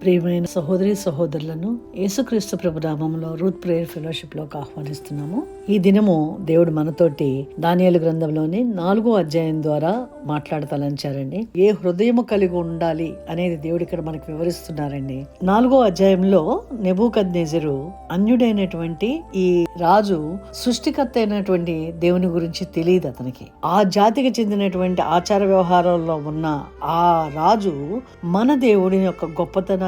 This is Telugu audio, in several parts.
ప్రియమైన సహోదరి సహోదరులను యేసుక్రీస్తు ప్రభు నామములో రూత్ ప్రేయర్ ఫెలోషిప్ లోకి ఆహ్వానిస్తున్నాము. ఈ దినము దేవుడు మనతోటి దానియేలు గ్రంథంలోని 4వ అధ్యాయం ద్వారా మాట్లాడతలంచారండి. ఏ హృదయము కలిగి ఉండాలి అనేది దేవుడు ఇక్కడ మనకు వివరిస్తున్నారండి. 4వ అధ్యాయంలో నెబూకద్నెజరు అన్యుడైనటువంటి ఈ రాజు సృష్టికర్త అయినటువంటి దేవుని గురించి తెలియదు అతనికి. ఆ జాతికి చెందినటువంటి ఆచార వ్యవహారాల్లో ఉన్న ఆ రాజు మన దేవుడిని యొక్క గొప్పతనాన్ని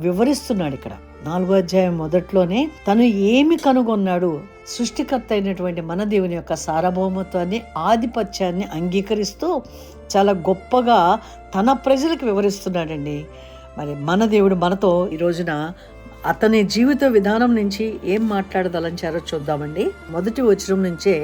వివరిస్తున్నాడు. ఇక్కడ 4వ అధ్యాయం మొదట్లోనే తను ఏమి కనుగొన్నాడు, సృష్టికర్త అయినటువంటి మన దేవుని యొక్క సార్వభౌమత్వాన్ని, ఆధిపత్యాన్ని అంగీకరిస్తూ చాలా గొప్పగా తన ప్రజలకు వివరిస్తున్నాడండి. మరి మన దేవుడు మనతో ఈ రోజున అతని జీవిత విధానం నుంచి ఏం మాట్లాడదలంచారో చూద్దామండి. మొదటి వచనం నుంచే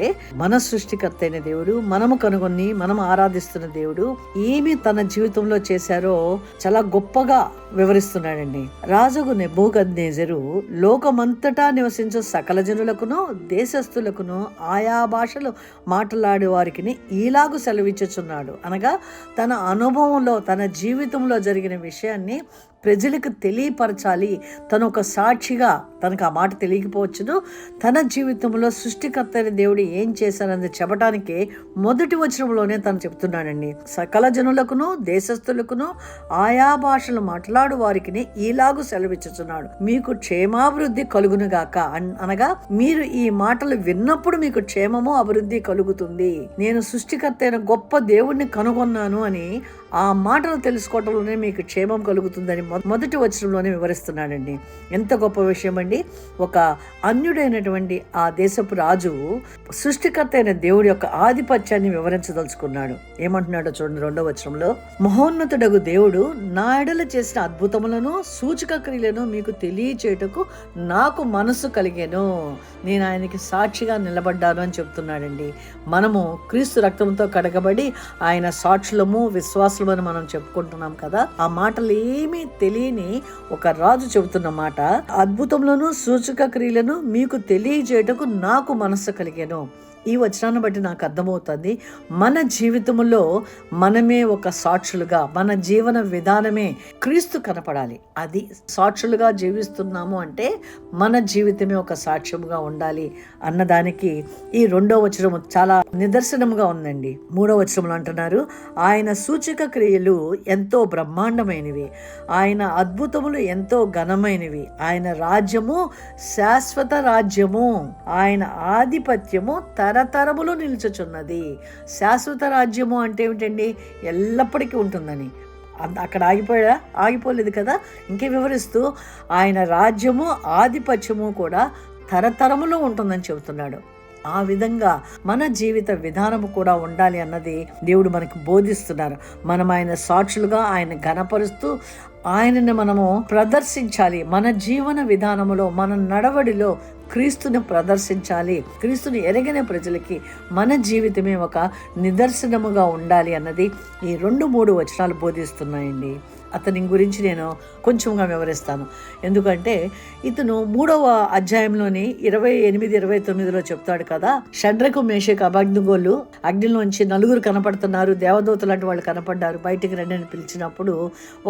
మన సృష్టికర్త అయిన దేవుడు, మనము కనుగొని మనం ఆరాధిస్తున్న దేవుడు ఏమి తన జీవితంలో చేశారో చాలా గొప్పగా వివరిస్తున్నాడండి. రాజుగు నెబూకద్నెజరు లోకమంతటా నివసించు సకల జనులకును దేశస్థులకును ఆయా భాషలు మాట్లాడే వారికి ఈలాగు సెలవిచ్చుచున్నాడు. అనగా తన అనుభవంలో తన జీవితంలో జరిగిన విషయాన్ని ప్రజలకు తెలియపరచాలి. తను ఒక సాక్షిగా, తనకు ఆ మాట తెలియకపోవచ్చును, తన జీవితంలో సృష్టికర్త అయిన దేవుడు ఏం చేశారని చెప్పడానికి మొదటి వచనంలోనే తను చెప్తున్నాడండి. సకల జనులకును దేశస్థులకును ఆయా భాషలు మాట్లాడు వారికి ఈలాగు సెలవిచ్చుచున్నాడు, మీకు క్షేమాభివృద్ధి కలుగునుగాక. అనగా మీరు ఈ మాటలు విన్నప్పుడు మీకు క్షేమము అభివృద్ధి కలుగుతుంది. నేను సృష్టికర్త అయిన గొప్ప దేవుణ్ణి కనుగొన్నాను అని ఆ మాటలు తెలుసుకోవటంలోనే మీకు క్షేమం కలుగుతుందని మొదటి వచనంలోనే వివరిస్తున్నాడండి. ఎంత గొప్ప విషయం అండి. ఒక అన్యుడైనటువంటి ఆ దేశపు రాజు సృష్టికర్త అయిన దేవుడి యొక్క ఆధిపత్యాన్ని వివరించదలుచుకున్నాడు. ఏమంటున్నాడో చూడండి 2వ వచనంలో, మహోన్నతుడగు దేవుడు నా ఎడల చేసిన అద్భుతములను సూచక క్రియలను మీకు తెలియచేయటకు నాకు మనసు కలిగాను, నేను ఆయనకి సాక్షిగా నిలబడ్డాను అని చెప్తున్నాడండి. మనము క్రీస్తు రక్తంతో కడగబడి ఆయన సాక్షులము విశ్వాసము అని మనం చెప్పుకుంటున్నాం కదా. ఆ మాటలు ఏమీ తెలియని ఒక రాజు చెబుతున్న మాట, అద్భుతములను సూచక క్రియలను మీకు తెలియజేయటకు నాకు మనస్సు కలిగాను. ఈ వచనాన్ని బట్టి నాకు అర్థమవుతుంది, మన జీవితంలో మనమే ఒక సాక్షులుగా, మన జీవన విధానమే క్రీస్తు కనపడాలి. అది సాక్షులుగా జీవిస్తున్నాము అంటే మన జీవితమే ఒక సాక్ష్యముగా ఉండాలి అన్నదానికి ఈ 2వ వచనం చాలా నిదర్శనంగా ఉందండి. 3వ వచనంలో అంటున్నారు, ఆయన సూచక క్రియలు ఎంతో బ్రహ్మాండమైనవి, ఆయన అద్భుతములు ఎంతో ఘనమైనవి, ఆయన రాజ్యము శాశ్వత రాజ్యము, ఆయన ఆధిపత్యము తరతరములు నిలుచుచున్నది. శాశ్వత రాజ్యము అంటే ఏమిటండి? ఎల్లప్పటికీ ఉంటుందని. అక్కడ ఆగిపోలేదు కదా. ఇంకే వివరిస్తూ ఆయన రాజ్యము ఆధిపత్యము కూడా తరతరములో ఉంటుందని చెబుతున్నాడు. ఆ విధంగా మన జీవిత విధానము కూడా ఉండాలి అన్నది దేవుడు మనకు బోధిస్తున్నారు. మనం ఆయన సాక్షులుగా ఆయన ఘనపరుస్తూ ఆయనని మనము ప్రదర్శించాలి. మన జీవన విధానములో, మన నడవడిలో క్రీస్తుని ప్రదర్శించాలి. క్రీస్తుని ఎరగిన ప్రజలకి మన జీవితమే ఒక నిదర్శనముగా ఉండాలి అన్నది ఈ 2-3 వచనాలు బోధిస్తున్నాయండి. అతని గురించి నేను కొంచెంగా వివరిస్తాను. ఎందుకంటే ఇతను 3వ అధ్యాయంలోని 28-29లో చెప్తాడు కదా, షడ్రకు మేషకు అబేద్నెగోలు అగ్నిలోంచి 4 కనపడుతున్నారు, దేవదూతలు లాంటి వాళ్ళు కనపడ్డారు, బయటికి రండి అని పిలిచినప్పుడు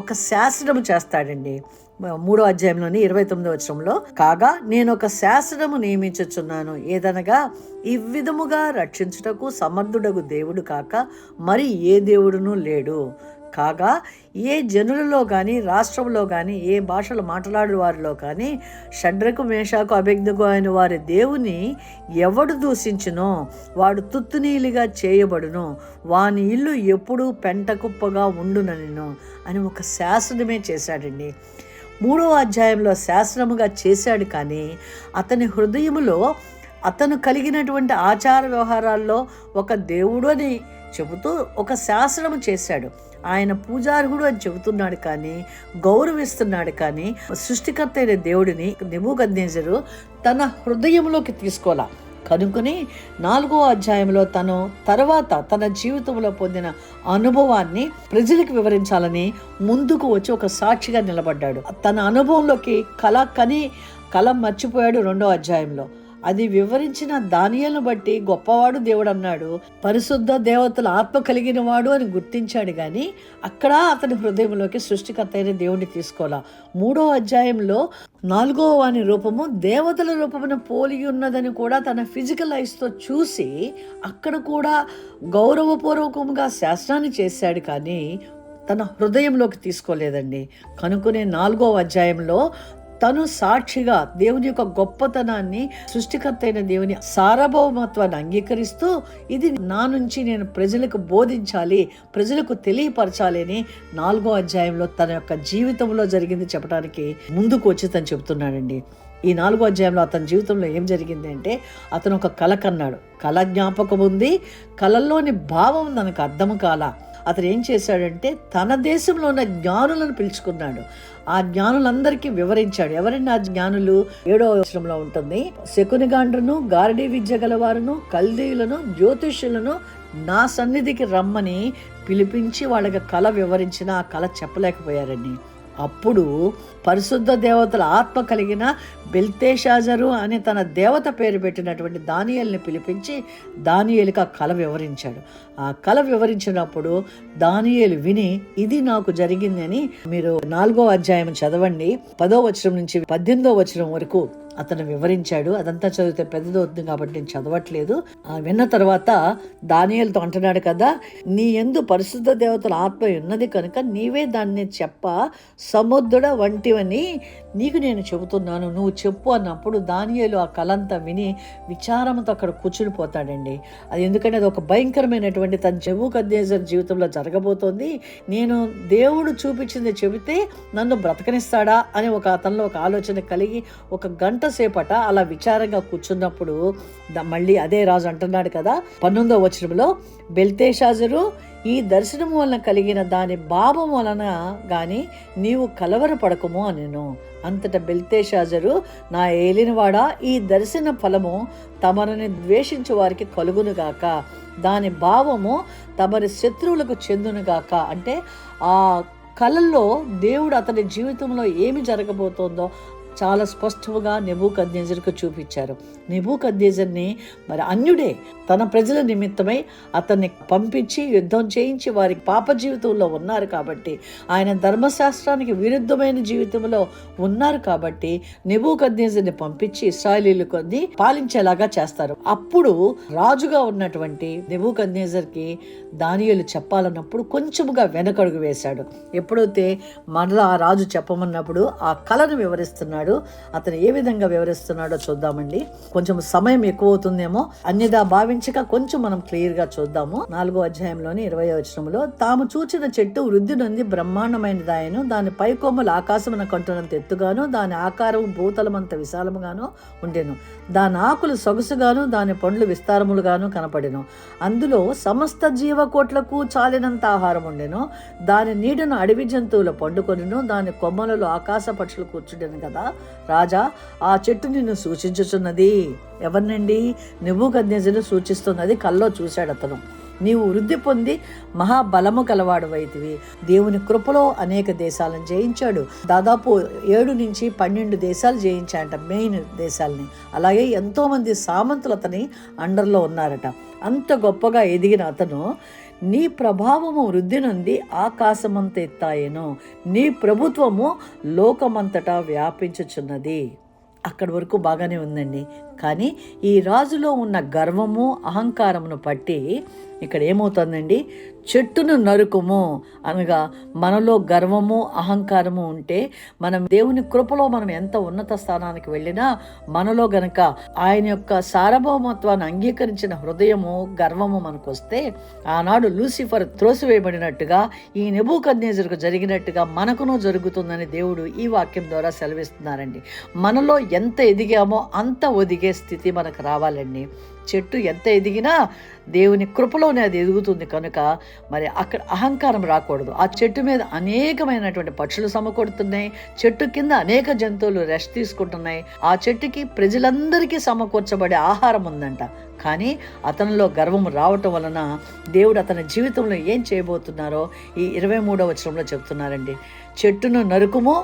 ఒక శాసనము చేస్తాడండి. 3వ అధ్యాయంలోని 29వ వచనంలో, కాగా నేను ఒక శాసనము నియమించుచున్నాను, ఏదనగా ఈ విధముగా రక్షించుటకు సమర్థుడగు దేవుడు కాక మరి ఏ దేవుడునూ లేడు. కాగా ఏ జనులలో కానీ రాష్ట్రంలో కానీ ఏ భాషలు మాట్లాడే వారిలో కానీ షడ్రకు మేషకు అబేద్నెగో అయిన వారి దేవుని ఎవడు దూషించునో వాడు తుత్తునీలుగా చేయబడును, వాని ఇల్లు ఎప్పుడూ పెంట కుప్పగా ఉండుననిను అని ఒక శాసనమే చేశాడండి. 3వ అధ్యాయంలో శాసనముగా చేశాడు, కానీ అతని హృదయములో అతను కలిగినటువంటి ఆచార వ్యవహారాల్లో ఒక దేవుడు అని చెబుతూ ఒక శాసనము చేశాడు. ఆయన పూజార్హుడు అని చెబుతున్నాడు, కానీ గౌరవిస్తున్నాడు, కానీ సృష్టికర్త అయిన దేవుడిని నెబూకద్నెజరు తన హృదయంలోకి తీసుకోవాల. కనుకొని 4వ అధ్యాయంలో తను తర్వాత తన జీవితంలో పొందిన అనుభవాన్ని ప్రజలకు వివరించాలని ముందుకు వచ్చి ఒక సాక్షిగా నిలబడ్డాడు. తన అనుభవంలోకి కళ మర్చిపోయాడు 2వ అధ్యాయంలో. అది వివరించిన దానియేలును బట్టి గొప్పవాడు దేవుడు అన్నాడు. పరిశుద్ధ దేవతల ఆత్మ కలిగిన వాడు అని గుర్తించాడు. గాని అక్కడ అతని హృదయంలోకి సృష్టికర్త అయిన దేవుడిని తీసుకోవాలా. 3వ అధ్యాయంలో 4వ వాని రూపము దేవతల రూపమును పోలి ఉన్నదని కూడా తన ఫిజికల్ ఐస్ తో చూసి అక్కడ కూడా గౌరవపూర్వకంగా శాసనాన్ని చేశాడు. కానీ తన హృదయంలోకి తీసుకోలేదండి. కనుకునే 4వ అధ్యాయంలో తను సాక్షిగా దేవుని యొక్క గొప్పతనాన్ని, సృష్టికర్త అయిన దేవుని సార్వభౌమత్వాన్ని అంగీకరిస్తూ ఇది నా నుంచి నేను ప్రజలకు బోధించాలి, ప్రజలకు తెలియపరచాలి అని 4వ అధ్యాయంలో తన యొక్క జీవితంలో జరిగింది చెప్పడానికి ముందుకు వచ్చి తను చెప్తున్నాడండి. ఈ 4వ అధ్యాయంలో అతని జీవితంలో ఏం జరిగింది అంటే, అతను ఒక కల కన్నాడు. కల జ్ఞాపకం ఉంది, కలల్లోని భావం తనకు అర్థం కాల. అతను ఏం చేశాడంటే తన దేశంలో ఉన్న జ్ఞానులను పిలుచుకున్నాడు. ఆ జ్ఞానులందరికీ వివరించాడు. ఎవరైనా ఆ జ్ఞానులు 7వ వచనంలో ఉంటుంది. శకునిగాండ్రును, గారడీ విద్య గలవారును, కల్దీయులను, జ్యోతిష్యులను నా సన్నిధికి రమ్మని పిలిపించి వాళ్ళకి కళ వివరించిన ఆ కళ చెప్పలేకపోయారండి. అప్పుడు పరిశుద్ధ దేవతల ఆత్మ కలిగిన బెల్తెషాజరు అనే తన దేవత పేరు పెట్టినటువంటి దానియేలుని పిలిపించి దానియేలుకి ఆ కళ వివరించాడు. ఆ కళ వివరించినప్పుడు దానియేలు విని ఇది నాకు జరిగింది అని, మీరు 4వ అధ్యాయం చదవండి, 10వ వచనం నుంచి 18వ వచనం వరకు అతను వివరించాడు. అదంతా చదివితే పెద్దదవుతుంది కాబట్టి నేను చదవట్లేదు. విన్న తర్వాత దానియేలుతో అంటున్నాడు కదా, నీ యందు పరిశుద్ధ దేవతల ఆత్మ ఉన్నది కనుక నీవే దాన్ని చెప్ప సముద్రుడ వంటివని నీకు నేను చెబుతున్నాను, నువ్వు చెప్పు అన్నప్పుడు దానియేలు ఆ కలంతా విని విచారంతో అక్కడ కూర్చుని పోతాడండి. అది ఎందుకంటే అది ఒక భయంకరమైనటువంటి తన నెబూకద్నెజరు జీవితంలో జరగబోతోంది. నేను దేవుడు చూపించింది చెబితే నన్ను బ్రతకనిస్తాడా అని అతనిలో ఒక ఆలోచన కలిగి ఒక గంట సేపట అలా విచారంగా కూర్చున్నప్పుడు మళ్ళీ అదే రాజు అంటున్నాడు కదా 19వ వచనంలో, బెల్తెషాజరు ఈ దర్శనం వలన కలిగిన దాని భావం వలన గాని నీవు కలవరపడకము అనెను. అంతటా బెల్తెషాజరు, నా ఏలినవాడా, ఈ దర్శన ఫలము తమరిని ద్వేషించు వారికి కలుగునుగాక, దాని భావము తమరి శత్రువులకు చెందునుగాక. అంటే ఆ కళల్లో దేవుడు అతని జీవితంలో ఏమి జరగబోతోందో చాలా స్పష్టంగా నెబూకద్నెజరుకు చూపించారు. నెబూకద్నెజరుని మరి అన్యుడే తన ప్రజల నిమిత్తమై అతన్ని పంపించి యుద్ధం చేయించి వారికి పాప జీవితంలో ఉన్నారు కాబట్టి, ఆయన ధర్మశాస్త్రానికి విరుద్ధమైన జీవితంలో ఉన్నారు కాబట్టి నెబూకద్నెజరుని పంపించి ఇశ్రాయేలీయులు కొద్ది పాలించేలాగా చేస్తారు. అప్పుడు రాజుగా ఉన్నటువంటి నెబూకద్నెజరుకి దానియేలు చెప్పాలన్నప్పుడు కొంచెముగా వెనకడుగు వేశాడు. ఎప్పుడైతే మరలా ఆ రాజు చెప్పమన్నప్పుడు ఆ కళను వివరిస్తున్నాడు. అతను ఏ విధంగా వివరిస్తున్నాడో చూద్దామండి. కొంచెం సమయం ఎక్కువ అవుతుందేమో, అన్యదా భావించక కొంచెం మనం క్లియర్ గా చూద్దాము. 4వ అధ్యాయంలోని 20వ వచనంలో, తాము చూచిన చెట్టు వృద్ధి నొంది బ్రహ్మాండమైనదాయను, దాని పై కొమ్మలు ఆకాశమున కంటున్నంత ఎత్తుగాను, దాని ఆకారం భూతలమంత విశాలముగాను ఉండెను, దాని ఆకులు సొగసుగాను, దాని పండ్లు విస్తారములుగాను కనపడెను, అందులో సమస్త జీవకోట్లకు చాలినంత ఆహారం ఉండెను, దాని నీడను అడవి జంతువులు పండుకొనెను, దాని కొమ్మలలో ఆకాశ పక్షులు కూర్చుండెను కదా. రాజా, ఆ చెట్టు నిన్ను సూచించుచున్నది. ఎవరినండి? నెబూకద్నెజరును సూచిస్తున్నది. కల్లో చూశాడు అతను. నీవు వృద్ధి పొంది మహాబలము కలవాడువైతివి. దేవుని కృపలో అనేక దేశాలను జయించాడు. దాదాపు 7 నుంచి 12 దేశాలు జయించాడట, మెయిన్ దేశాలని. అలాగే ఎంతో మంది సామంతులు అతని అండర్లో ఉన్నారట. అంత గొప్పగా ఎదిగిన అతను, నీ ప్రభావము వృద్ధి నుండి ఆకాశమంత ఎత్తాయెను, నీ ప్రభుత్వము లోకమంతటా వ్యాపించుచున్నది. అక్కడి వరకు బాగానే ఉందండి. కానీ ఈ రాజులో ఉన్న గర్వము అహంకారమును పట్టి ఇక్కడ ఏమవుతుందండి, చెట్టును నరుకుము అనగా మనలో గర్వము అహంకారము ఉంటే మనం దేవుని కృపలో మనం ఎంత ఉన్నత స్థానానికి వెళ్ళినా మనలో గనక ఆయన యొక్క సార్వభౌమత్వాన్ని అంగీకరించిన హృదయము గర్వము మనకు వస్తే, ఆనాడు లూసిఫర్ త్రోసివేయబడినట్టుగా ఈ నెబూకద్నెజరుకు జరిగినట్టుగా మనకును జరుగుతుందని దేవుడు ఈ వాక్యం ద్వారా సెలవిస్తున్నారండి. మనలో ఎంత ఎదిగామో అంత ఒదిగే స్థితి మనకు రావాలండి. చెట్టు ఎంత ఎదిగినా దేవుని కృపలోనే అది ఎదుగుతుంది కనుక మరి అక్కడ అహంకారం రాకూడదు. ఆ చెట్టు మీద అనేకమైనటువంటి పక్షులు సమకూడుతున్నాయి, చెట్టు కింద అనేక జంతువులు రెస్ట్ తీసుకుంటున్నాయి, ఆ చెట్టుకి ప్రజలందరికీ సమకూర్చబడే ఆహారం ఉందంట. కానీ అతనిలో గర్వం రావటం వలన దేవుడు అతని జీవితంలో ఏం చేయబోతున్నారో ఈ 23వ వచనంలో చెప్తున్నారండి. చెట్టును నరుకుము,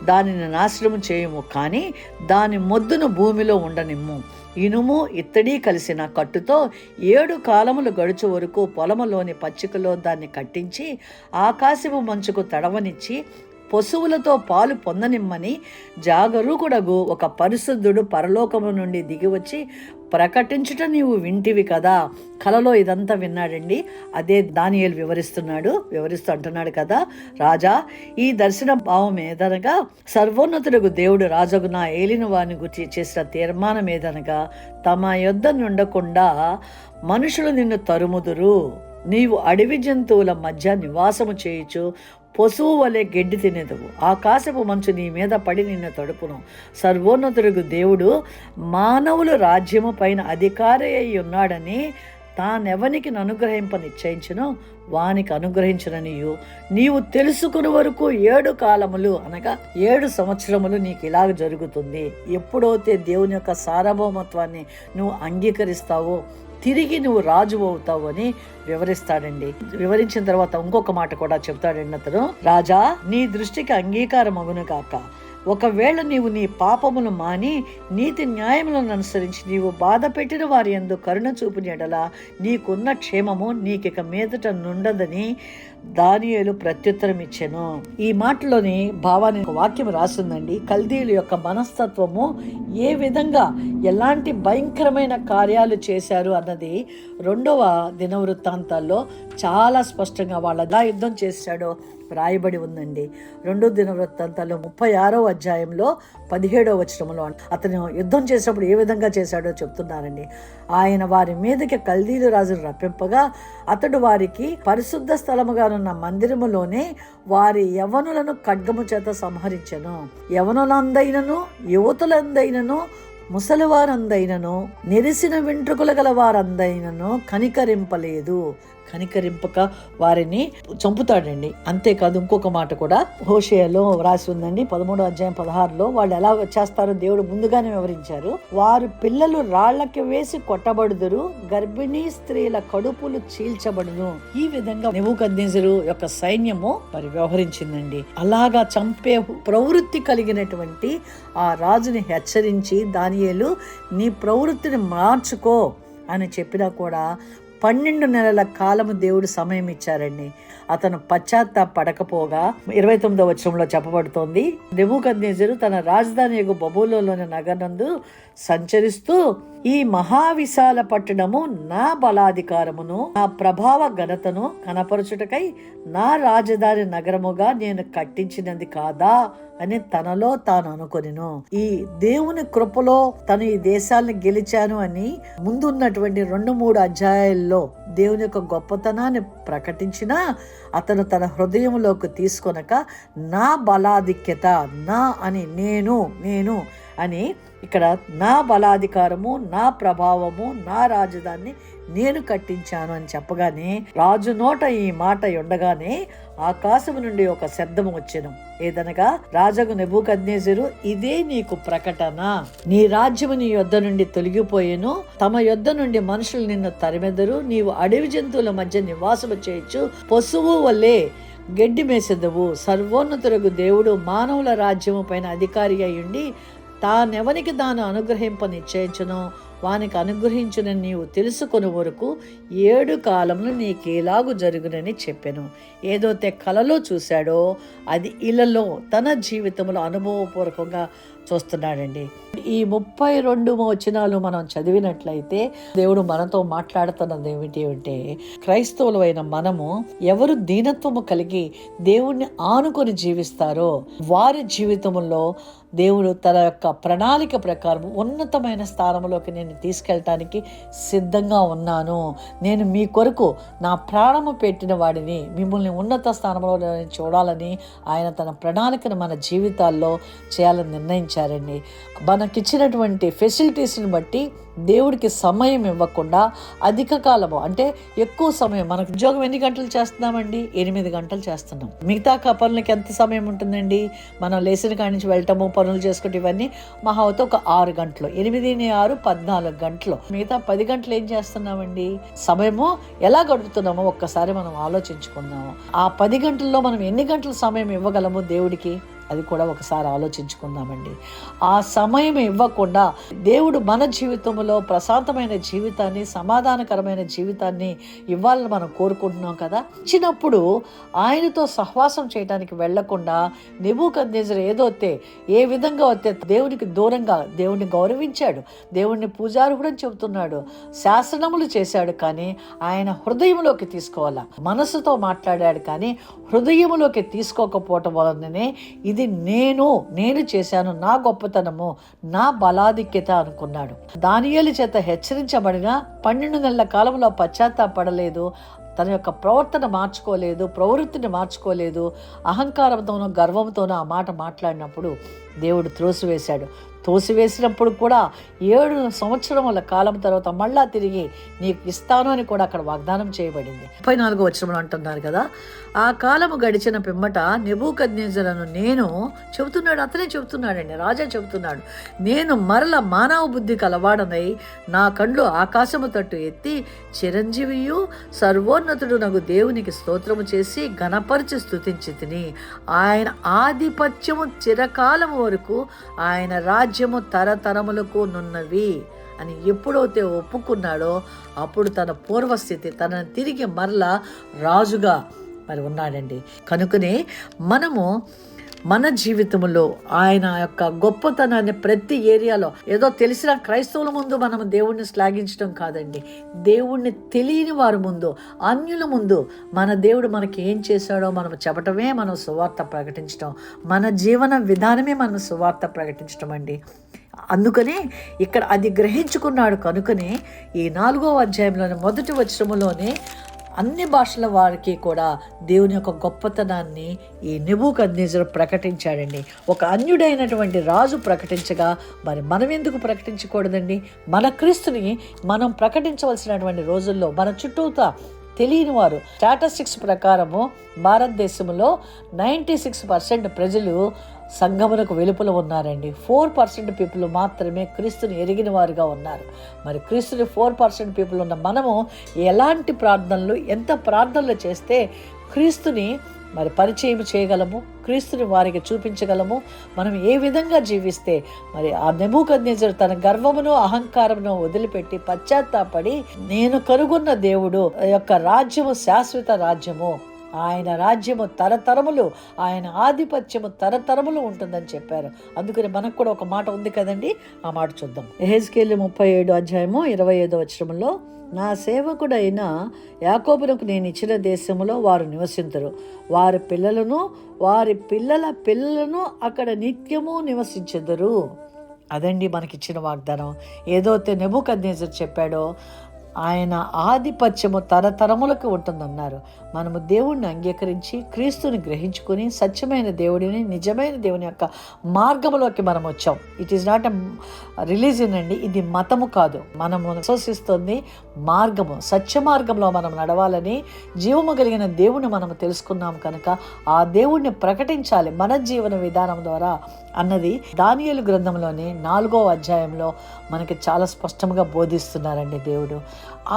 దానిని నాశనము చేయము, కానీ దాని మొద్దును భూమిలో ఉండనిమ్ము. ఇనుము ఇత్తడి కలిసిన కట్టుతో 7 కాలములు గడుచు వరకు పొలములోని పచ్చికలో దాన్ని కట్టించి ఆకాశపు మంచుకు తడవనిచ్చి పశువులతో పాలు పొందనిమ్మని జాగరూకుడగు ఒక పరిశుద్ధుడు పరలోకము నుండి దిగివచ్చి ప్రకటించుట నీవు వింటివి కదా. కలలో ఇదంతా విన్నాడండి. అదే దానియేలు వివరిస్తూ అంటున్నాడు కదా, రాజా, ఈ దర్శన భావం ఏదనగా సర్వోన్నతులకు దేవుడు రాజగు నా ఏలిన వారిని గురించి చేసిన తీర్మానం ఏదనగా తమ యొద్ద నుండకుండా మనుషులు నిన్ను తరుముదురు. నీవు అడవి జంతువుల మధ్య నివాసము చేయుచు పశువు వలె గడ్డి తినేదవు. ఆకాశపు మంచు నీ మీద పడి నిన్ను తడుపును. సర్వోన్నతుడు దేవుడు మానవుల రాజ్యము పైన అధికారి అయి ఉన్నాడని తానెవనికి అనుగ్రహింప నిశ్చయించునో వానికి అనుగ్రహించననియు నీవు తెలుసుకుని వరకు 7 కాలములు అనగా 7 సంవత్సరములు నీకు ఇలాగ జరుగుతుంది. ఎప్పుడైతే దేవుని యొక్క సార్వభౌమత్వాన్ని నువ్వు అంగీకరిస్తావో తిరిగి నువ్వు రాజు అవుతావు అని వివరిస్తాడండి. వివరించిన తర్వాత ఇంకొక మాట కూడా చెప్తాడండి అతను, రాజా, నీ దృష్టికి అంగీకారం అగును కాక. ఒకవేళ నీవు నీ పాపములు మాని నీతి న్యాయములను అనుసరించి నీవు బాధ పెట్టిన వారి యందు కరుణ చూపిన యెడల నీకున్న క్షేమము నీకిక మీదట నుండదని దానియేలు ప్రత్యుత్తరం ఇచ్చెను. ఈ మాటలోని భావాన్ని ఒక వాక్యం రాసిందండి. కల్దీయుల యొక్క మనస్తత్వము ఏ విధంగా ఎలాంటి భయంకరమైన కార్యాలు చేశారు అన్నది 2వ దినవృత్తాంతాల్లో చాలా స్పష్టంగా వాళ్ళు ఎలా యుద్ధం చేశాడో రాయబడి ఉందండి. 2 దినవృత్తాంతాల్లో 36వ అధ్యాయంలో 17వ వచనంలో అతను యుద్ధం చేసినప్పుడు ఏ విధంగా చేశాడో చెప్తున్నారండి. ఆయన వారి మీదకి కల్దీలు రాజును రప్పింపగా అతడు వారికి పరిశుద్ధ స్థలముగానున్న మందిరములోనే వారి యవనులను ఖడ్గము చేత సంహరించెను. యవనులందైనను యువతులందైనను ముసలివారందైనను నెరిసిన వెంట్రుకలు గల వారందైనను కనికరింపలేదు. కనికరింపక వారిని చంపుతాడండి. అంతేకాదు ఇంకొక మాట కూడా హోషేయలో రాసి ఉందండి. 13వ అధ్యాయం 16లో వాళ్ళు ఎలా చేస్తారో దేవుడు ముందుగానే వివరించారు. వారు పిల్లలు రాళ్లకి వేసి కొట్టబడుదురు, గర్భిణీ స్త్రీల కడుపులు చీల్చబడును. ఈ విధంగా నెబుకద్నెజరు యొక్క సైన్యము మరి వ్యవహరించిందండి. అలాగా చంపే ప్రవృత్తి కలిగినటువంటి ఆ రాజుని హెచ్చరించి దానియేలు నీ ప్రవృత్తిని మార్చుకో అని చెప్పినా కూడా 12 నెలల కాలము దేవుడు సమయం ఇచ్చారండి. అతను పశ్చాత్తాపడకపోగా 29వ వచనంలో చెప్పబడుతోంది, నెబుకద్నెజరు తన రాజధాని యొక్క బబులోని నగరందు సంచరిస్తూ ఈ మహావిశాల పట్టణము నా బలాధికారమును నా ప్రభావ ఘనతను కనపరచుటకై నా రాజధాని నగరముగా నేను కట్టించినది కాదా అని తనలో తాను అనుకొనెను. ఈ దేవుని కృపలో తను ఈ దేశాలను గెలిచాను అని ముందున్నటువంటి 2-3 అధ్యాయాల్లో దేవుని యొక్క గొప్పతనాన్ని ప్రకటించినా అతను తన హృదయంలోకి తీసుకొనక నా బలాధిక్యత, నా అని నేను అని ఇక్కడ నా బలాధికారము, నా ప్రభావము, నా రాజధానిని నేను కట్టించాను అని చెప్పగానే రాజు నోట ఈ మాట ఉండగానే ఆకాశము నుండి ఒక శబ్దము వచ్చెను. ఏదనగా రాజగు నెబుకద్నెజరు, ఇదే నీకు ప్రకటన. నీ రాజ్యము నీ యొద్ద నుండి తొలగిపోయేను, తమ యొద్ద నుండి మనుషులు నిన్ను తరిమెదరు, నీవు అడవి జంతువుల మధ్య నివాసము చేయొచ్చు, పశువు వల్లే గడ్డి మేసెదవు. సర్వోన్నతులకు దేవుడు మానవుల రాజ్యము పైన అధికారి అయ్యుండి తానెవనికి దాన్ని అనుగ్రహింప నిశ్చయించునో వానికి అనుగ్రహించునని నీవు తెలుసుకొని వరకు 7 కాలంలో నీకేలాగు జరుగునని చెప్పాను. ఏదైతే కలలో చూశాడో అది ఇళ్లలో తన జీవితంలో అనుభవపూర్వకంగా చూస్తున్నాడండి. ఈ 32 వచనాలు మనం చదివినట్లయితే దేవుడు మనతో మాట్లాడుతున్నది ఏమిటి అంటే, క్రైస్తవులైన మనము ఎవరు దీనత్వము కలిగి దేవుణ్ణి ఆనుకొని జీవిస్తారో వారి జీవితంలో దేవుడు తన యొక్క ప్రణాళిక ప్రకారం ఉన్నతమైన స్థానంలోకి నేను తీసుకెళ్ళటానికి సిద్ధంగా ఉన్నాను. నేను మీ కొరకు నా ప్రాణము పెట్టిన వాడిని, మిమ్మల్ని ఉన్నత స్థానంలో చూడాలని ఆయన తన ప్రణాళికను మన జీవితాల్లో చేయాలని నిర్ణయించారండి. మనకిచ్చినటువంటి ఫెసిలిటీస్ని బట్టి దేవుడికి సమయం ఇవ్వకుండా అధిక కాలము అంటే ఎక్కువ సమయం, మనకు ఉద్యోగం ఎన్ని గంటలు చేస్తున్నామండి? 8 గంటలు చేస్తున్నాం. మిగతా పనులకి ఎంత సమయం ఉంటుందండి? మనం లేచిన కాడి నుంచి వెళ్ళటము, పనులు చేసుకుంటే ఇవన్నీ మహా అవుతే ఒక 6 గంటలు. 8 × 6 = 14 24 గంటలు. మిగతా 10 గంటలు ఏం చేస్తున్నామండి? సమయము ఎలా గడుపుతున్నామో ఒక్కసారి మనం ఆలోచించుకుందాము. ఆ 10 గంటల్లో మనం ఎన్ని గంటల సమయం ఇవ్వగలము దేవుడికి? అది కూడా ఒకసారి ఆలోచించుకుందామండి. ఆ సమయం ఇవ్వకుండా దేవుడు మన జీవితంలో ప్రశాంతమైన జీవితాన్ని, సమాధానకరమైన జీవితాన్ని ఇవ్వాలని మనం కోరుకుంటున్నాం కదా. ఇచ్చినప్పుడు ఆయనతో సహవాసం చేయడానికి వెళ్లకుండా నెబూకద్నెజరు ఏ విధంగా వస్తే దేవునికి దూరంగా, దేవుణ్ణి గౌరవించాడు, దేవుణ్ణి పూజార్హుడని చెబుతున్నాడు, శాసనములు చేశాడు, కానీ ఆయన హృదయంలోకి తీసుకోవాలా. మనసుతో మాట్లాడాడు కానీ హృదయంలోకి తీసుకోకపోవటం వలననే ఇది నేను చేశాను, నా గొప్పతనము, నా బలాధిక్యత అనుకున్నాడు. దానియేలు చేత హెచ్చరించబడిన 12 నెలల కాలంలో పశ్చాత్తాపడలేదు, తన యొక్క ప్రవర్తన మార్చుకోలేదు, ప్రవృత్తిని మార్చుకోలేదు. అహంకారంతోనూ గర్వంతోనూ ఆ మాట మాట్లాడినప్పుడు దేవుడు తోసివేసినప్పుడు కూడా 7 సంవత్సరముల కాలం తర్వాత మళ్ళా తిరిగి నీకు ఇస్తాను అని కూడా అక్కడ వాగ్దానం చేయబడింది. 34వ వచనంలో అంటున్నారు కదా, ఆ కాలము గడిచిన పిమ్మట నెబూకద్నెజరును అతనే చెబుతున్నాడండి, రాజా చెబుతున్నాడు, నేను మరల మానవ బుద్ధి కలవాడనై నా కండ్లు ఆకాశము తట్టు ఎత్తి చిరంజీవియు సర్వోన్నతుడు నగు దేవునికి స్తోత్రము చేసి ఘనపరిచి స్తుతించి తిని, ఆయన ఆధిపత్యము చిరకాలము వరకు, ఆయన రాజ్యము తరతరములకు నున్నవి అని ఎప్పుడైతే ఒప్పుకున్నాడో అప్పుడు తన పూర్వస్థితి, తనను తిరిగి మరలా రాజుగా ఉన్నాడండి. కనుకనే మనము మన జీవితంలో ఆయన యొక్క గొప్పతనాన్ని ప్రతి ఏరియాలో, ఏదో తెలిసిన క్రైస్తవుల ముందు మనం దేవుణ్ణి శ్లాఘించడం కాదండి, దేవుణ్ణి తెలియని వారి ముందు, అన్యుల ముందు మన దేవుడు మనకి ఏం చేశాడో మనం చెప్పటమే మనం సువార్త ప్రకటించడం, మన జీవన విధానమే మనం సువార్త ప్రకటించడం అండి. అందుకనే ఇక్కడ అది గ్రహించుకున్నాడు. కనుకనే ఈ 4వ అధ్యాయంలోని 1వ వచనములోనే అన్ని భాషల వారికి కూడా దేవుని యొక్క గొప్పతనాన్ని ఈ నెబూకద్నెజరు ప్రకటించాడండి. ఒక అన్యుడైనటువంటి రాజు ప్రకటించగా మరి మనం ఎందుకు ప్రకటించకూడదండి? మన క్రీస్తుని మనం ప్రకటించవలసినటువంటి రోజుల్లో మన చుట్టూతా తెలియని వారు, స్టాటిస్టిక్స్ ప్రకారము భారతదేశంలో 96% ప్రజలు సంఘమునకు వెలుపల ఉన్నారండి. 4% పీపుల్ మాత్రమే క్రీస్తుని ఎరిగిన వారుగా ఉన్నారు. మరి క్రీస్తుని 4% పీపుల్ ఉన్న మనము ఎలాంటి ప్రార్థనలు, ఎంత ప్రార్థనలు చేస్తే క్రీస్తుని మరి పరిచయం చేయగలము, క్రీస్తుని వారికి చూపించగలము, మనం ఏ విధంగా జీవిస్తే మరి ఆ నెబూకద్నెజరు తన గర్వమును అహంకారమును వదిలిపెట్టి పశ్చాత్తాపడి, నేను కనుగొన్న దేవుడు యొక్క రాజ్యము శాశ్వత రాజ్యము, ఆయన రాజ్యము తరతరములు, ఆయన ఆధిపత్యము తరతరములు ఉంటుందని చెప్పారు. అందుకని మనకు కూడా ఒక మాట ఉంది కదండి, ఆ మాట చూద్దాం. యెహెజ్కేలు 37 అధ్యాయము 25వ వచనంలో, నా సేవకుడైన యాకోబునకు నేను ఇచ్చిన దేశములో వారు నివసింతురు, వారి పిల్లలను వారి పిల్లల పిల్లలను అక్కడ నిత్యము నివసించెదరు. అదండి మనకిచ్చిన వాగ్దానం. ఏదైతే నెబూకద్నెజరు చెప్పాడో ఆయన ఆధిపత్యము తరతరములకు ఉంటుందన్నారు. మనము దేవుణ్ణి అంగీకరించి క్రీస్తుని గ్రహించుకొని సత్యమైన దేవుడిని, నిజమైన దేవుని యొక్క మార్గంలోకి మనం వచ్చాం. It is not a religion అండి, ఇది మతము కాదు. మనము విశ్వసిస్తుంది మార్గము, సత్య మార్గంలో మనం నడవాలని జీవము కలిగిన దేవుని మనం తెలుసుకున్నాం కనుక ఆ దేవుణ్ణి ప్రకటించాలి మన జీవన విధానం ద్వారా అన్నది దానియేలు గ్రంథంలోని 4వ అధ్యాయంలో మనకి చాలా స్పష్టంగా బోధిస్తున్నారండి దేవుడు.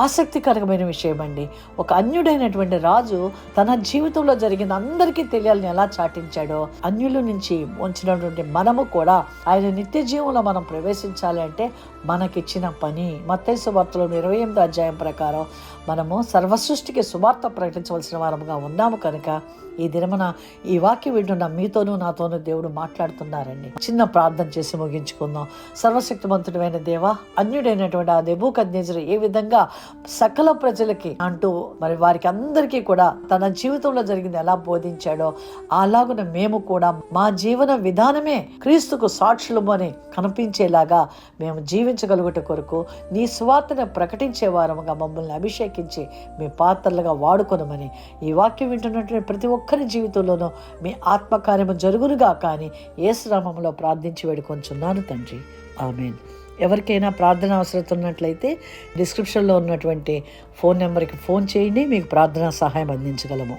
ఆసక్తికరమైన విషయం అండి. ఒక అన్యుడైనటువంటి రాజు తన జీవితంలో జరిగిన అందరికీ తెలియాలని ఎలా చాటించాడో, అన్యుల నుంచి ఉంచినటువంటి మనము కూడా ఆయన నిత్య జీవంలో మనం ప్రవేశించాలి అంటే మనకిచ్చిన పని. మత్తయి సువార్తలో 28వ అధ్యాయం ప్రకారం మనము సర్వసృష్టికి సువార్త ప్రకటించవలసిన వారముగా ఉన్నాము. కనుక ఈ దినమున ఈ వాక్యం వింటున్న మీతోనూ నాతోనూ దేవుడు మాట్లాడుతున్నారండి. చిన్న ప్రార్థన చేసి ముగించుకుందాం. సర్వశక్తిమంతుడైన దేవా, అన్యుడైనటువంటి ఆ నెబూకద్నెజరు ఏ విధంగా సకల ప్రజలకి అంటూ మరి వారికి అందరికీ కూడా తన జీవితంలో జరిగింది ఎలా బోధించాడో అలాగున మేము కూడా మా జీవన విధానమే క్రీస్తుకు సాక్షులము అని కనిపించేలాగా మేము జీవించగలుగుట కొరకు నీ సువార్తను ప్రకటించే వారముగా మమ్మల్ని అభిషేకించి మీ పాత్రలుగా వాడుకొనమని ఈ వాక్యం వింటున్నటువంటి ప్రతి ఒక్కరి జీవితంలోనూ మీ ఆత్మకార్యము జరుగునుగా కానీ యేసు నామములో ప్రార్థించి వేడుకొంచున్నాను తండ్రి, ఆమేన్. ఎవరికైనా ప్రార్థన అవసరం ఉన్నట్లయితే డిస్క్రిప్షన్లో ఉన్నటువంటి ఫోన్ నెంబర్కి ఫోన్ చేయండి, మీకు ప్రార్థనా సహాయం అందించగలము.